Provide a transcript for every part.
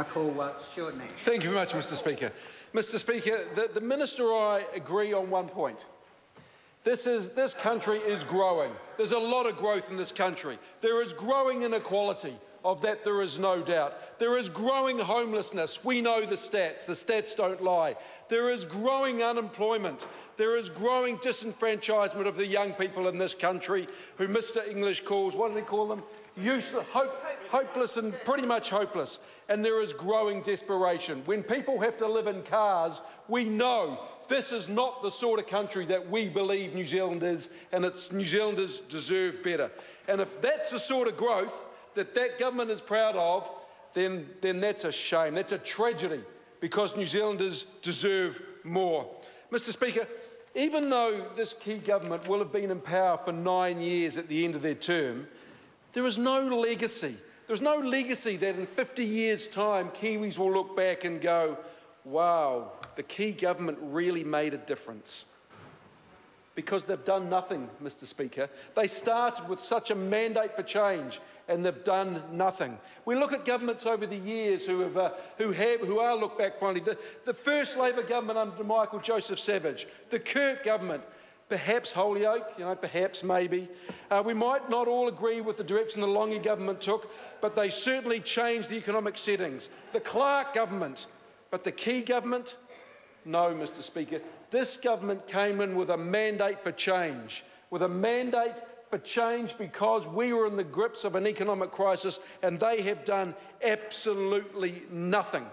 I call Stuart Nash. Thank you very much, Mr Speaker. Mr Speaker, the Minister and I agree on one point. This country is growing. There's a lot of growth in this country. There is growing inequality. Of that, there is no doubt. There is growing homelessness. We know the stats. The stats don't lie. There is growing unemployment. There is growing disenfranchisement of the young people in this country who Mr English calls, what do they call them? Useless, hopeless and pretty much hopeless. And there is growing desperation. When people have to live in cars, we know this is not the sort of country that we believe New Zealand is, and New Zealanders deserve better. And if that's the sort of growth that government is proud of, then that's a shame. That's a tragedy, because New Zealanders deserve more. Mr Speaker, even though this key government will have been in power for 9 years at the end of their term, there is no legacy. There's no legacy that in 50 years' time Kiwis will look back and go, wow, the key government really made a difference. Because they've done nothing, Mr Speaker. They started with such a mandate for change, and they've done nothing. We look at governments over the years who are looked back fondly. The first Labour government under Michael Joseph Savage, the Kirk government, perhaps Holyoake, perhaps, maybe. We might not all agree with the direction the Longi government took, but they certainly changed the economic settings. The Clark government, but the key government? No, Mr Speaker. This government came in with a mandate for change, because we were in the grips of an economic crisis, and they have done absolutely nothing.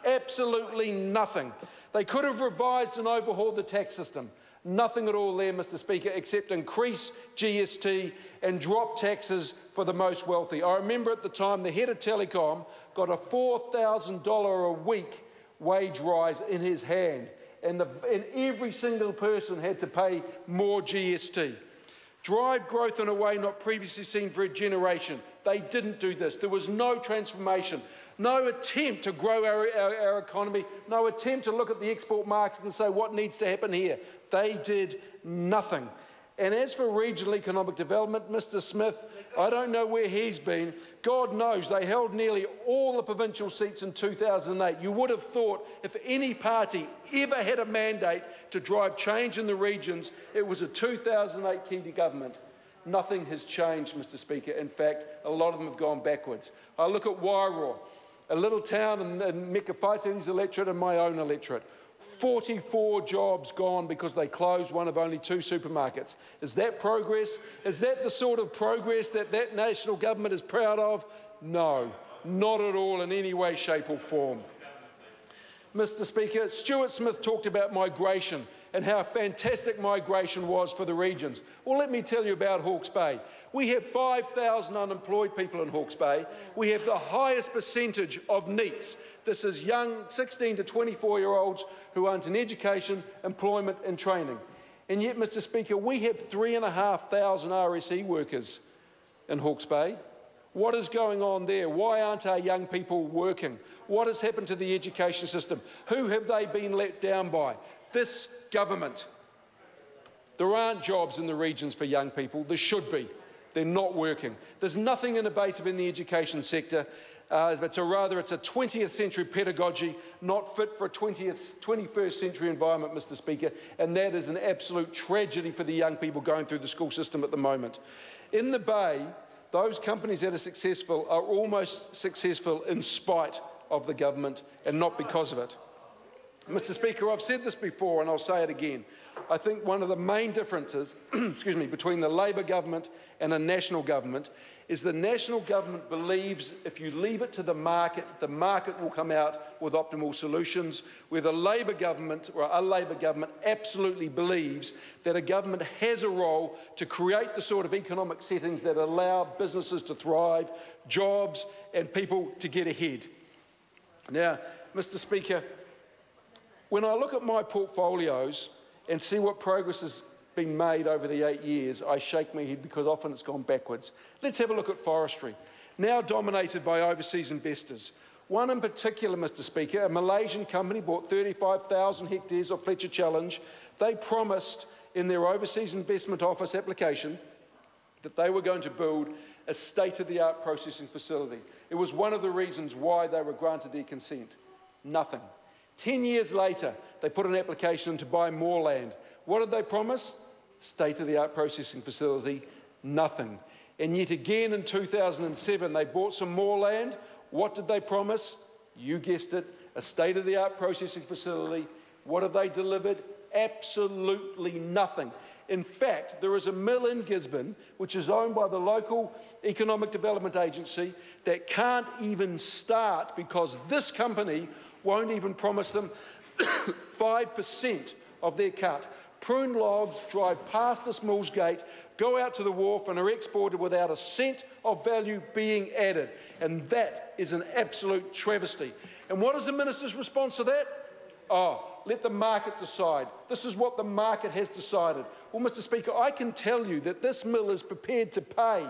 Absolutely nothing. They could have revised and overhauled the tax system. Nothing at all there, Mr Speaker, except increase GST and drop taxes for the most wealthy. I remember at the time the head of Telecom got a $4,000 a week wage rise in his hand, and every single person had to pay more GST. Drive growth in a way not previously seen for a generation. They didn't do this. There was no transformation, no attempt to grow our economy, no attempt to look at the export markets and say what needs to happen here. They did nothing. And as for regional economic development, Mr Smith, I don't know where he's been. God knows they held nearly all the provincial seats in 2008. You would have thought if any party ever had a mandate to drive change in the regions, it was a 2008 Kiwi government. Nothing has changed, Mr Speaker. In fact, a lot of them have gone backwards. I look at Wairoa, a little town in Mekawhaite's electorate and my own electorate. 44 jobs gone because they closed one of only 2 supermarkets. Is that progress? Is that the sort of progress that national government is proud of? No, not at all in any way, shape or form. Mr Speaker, Stuart Smith talked about migration and how fantastic migration was for the regions. Well, let me tell you about Hawke's Bay. We have 5,000 unemployed people in Hawke's Bay. We have the highest percentage of NEETs. This is young 16 to 24-year-olds who aren't in education, employment and training. And yet, Mr Speaker, we have 3,500 RSE workers in Hawke's Bay. What is going on there? Why aren't our young people working? What has happened to the education system? Who have they been let down by? This government. There aren't jobs in the regions for young people. There should be. They're not working. There's nothing innovative in the education sector. It's a 20th century pedagogy, not fit for a 21st century environment, Mr Speaker, and that is an absolute tragedy for the young people going through the school system at the moment. In the Bay, those companies that are successful are almost successful in spite of the government and not because of it. Mr Speaker, I've said this before and I'll say it again. I think one of the main differences between the Labour government and a national government is the national government believes if you leave it to the market will come out with optimal solutions, where the Labour government, or a Labour government, absolutely believes that a government has a role to create the sort of economic settings that allow businesses to thrive, jobs and people to get ahead. Now, Mr Speaker, when I look at my portfolios and see what progress has been made over the 8 years, I shake my head because often it's gone backwards. Let's have a look at forestry, now dominated by overseas investors. One in particular, Mr Speaker, a Malaysian company bought 35,000 hectares of Fletcher Challenge. They promised in their overseas investment office application that they were going to build a state-of-the-art processing facility. It was one of the reasons why they were granted their consent. Nothing. 10 years later, they put an application in to buy more land. What did they promise? State-of-the-art processing facility. Nothing. And yet again in 2007, they bought some more land. What did they promise? You guessed it, a state-of-the-art processing facility. What have they delivered? Absolutely nothing. In fact, there is a mill in Gisborne, which is owned by the local economic development agency, that can't even start because this company won't even promise them 5% of their cut. Prune logs drive past this mill's gate, go out to the wharf and are exported without a cent of value being added. And that is an absolute travesty. And what is the minister's response to that? Oh, let the market decide. This is what the market has decided. Well, Mr. Speaker, I can tell you that this mill is prepared to pay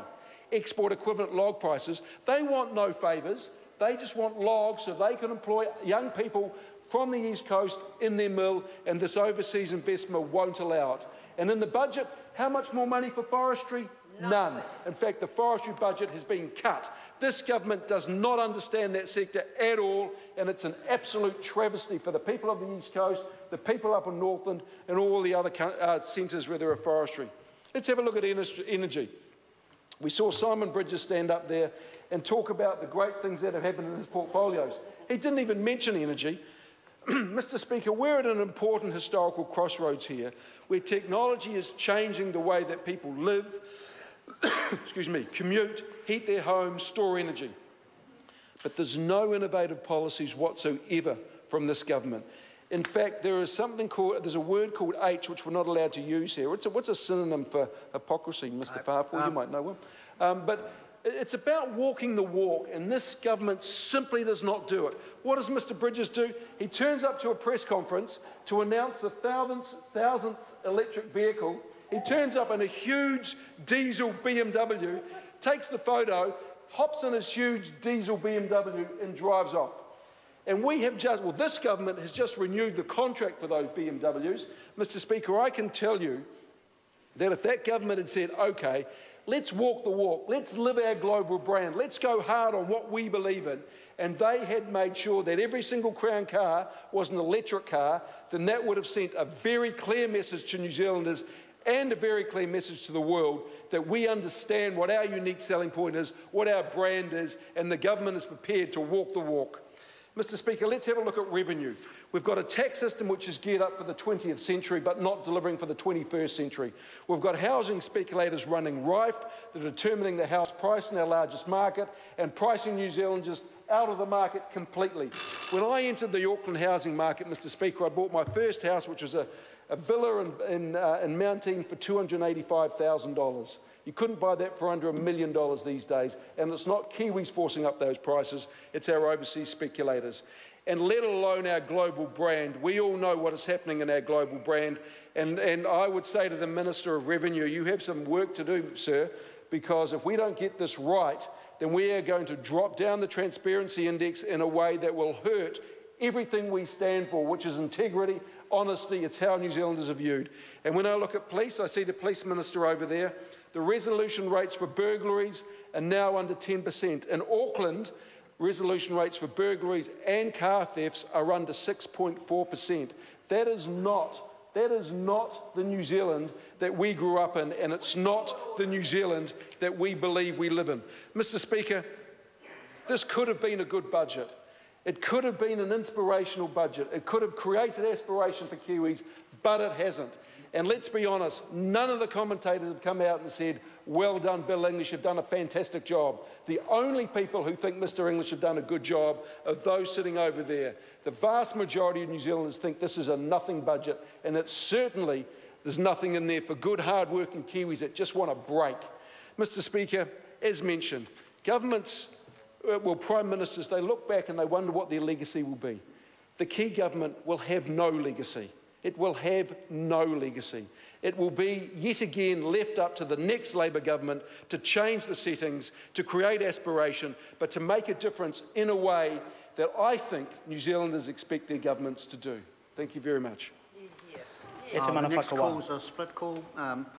export equivalent log prices. They want no favours. They just want logs so they can employ young people from the East Coast in their mill, and this overseas investment won't allow it. And in the budget, how much more money for forestry? None. In fact, the forestry budget has been cut. This government does not understand that sector at all, and it's an absolute travesty for the people of the East Coast, the people up in Northland, and all the other centres where there are forestry. Let's have a look at energy. We saw Simon Bridges stand up there and talk about the great things that have happened in his portfolios. He didn't even mention energy. Mr. Speaker, we're at an important historical crossroads here, where technology is changing the way that people live, commute, heat their homes, store energy. But there's no innovative policies whatsoever from this government. In fact, there's a word called H, which we're not allowed to use here. What's a synonym for hypocrisy, Mr. Farfel? You might know one. But it's about walking the walk, and this government simply does not do it. What does Mr. Bridges do? He turns up to a press conference to announce the 1,000th electric vehicle. He turns up in a huge diesel BMW, takes the photo, hops in his huge diesel BMW and drives off. And this government has just renewed the contract for those BMWs. Mr. Speaker, I can tell you that if that government had said, OK, let's walk the walk, let's live our global brand, let's go hard on what we believe in, and they had made sure that every single Crown car was an electric car, then that would have sent a very clear message to New Zealanders and a very clear message to the world that we understand what our unique selling point is, what our brand is, and the government is prepared to walk the walk. Mr. Speaker, let's have a look at revenue. We've got a tax system which is geared up for the 20th century but not delivering for the 21st century. We've got housing speculators running rife. They're determining the house price in our largest market and pricing New Zealanders out of the market completely. When I entered the Auckland housing market, Mr. Speaker, I bought my first house, which was a villa in Mountain for $285,000. You couldn't buy that for under $1 million these days, and it's not Kiwis forcing up those prices, it's our overseas speculators. And let alone our global brand. We all know what is happening in our global brand, and I would say to the Minister of Revenue, you have some work to do, sir, because if we don't get this right, then we are going to drop down the transparency index in a way that will hurt everything we stand for, which is integrity, honesty. It's how New Zealanders are viewed. And when I look at police, I see the police minister over there. The resolution rates for burglaries are now under 10%. In Auckland, resolution rates for burglaries and car thefts are under 6.4%. That is not the New Zealand that we grew up in, and it's not the New Zealand that we believe we live in. Mr. Speaker, this could have been a good budget. It could have been an inspirational budget. It could have created aspiration for Kiwis, but it hasn't. And let's be honest, none of the commentators have come out and said, well done, Bill English, you've done a fantastic job. The only people who think Mr. English have done a good job are those sitting over there. The vast majority of New Zealanders think this is a nothing budget, and it certainly, there's nothing in there for good, hard-working Kiwis that just want a break. Mr. Speaker, as mentioned, governments, Prime Ministers, they look back and they wonder what their legacy will be. The key government will have no legacy. It will have no legacy. It will be, yet again, left up to the next Labor government to change the settings, to create aspiration, but to make a difference in a way that I think New Zealanders expect their governments to do. Thank you very much. The next call is a split call.